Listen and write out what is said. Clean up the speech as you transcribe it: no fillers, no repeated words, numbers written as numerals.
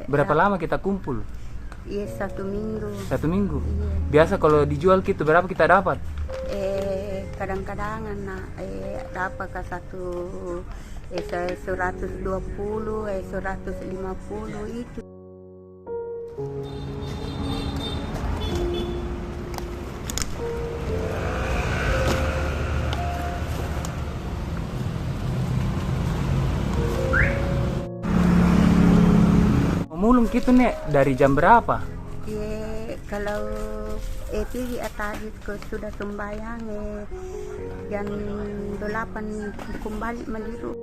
Berapa lama kita kumpul? Iya, 1 minggu. 1 minggu. Iya. Biasa kalau dijual gitu berapa kita dapat? Kadang-kadang dapat ke 120, 150 itu. Mulung gitu nek dari jam berapa? Kalau pergi tadi sudah sembahyang jam 8 kembali meliru.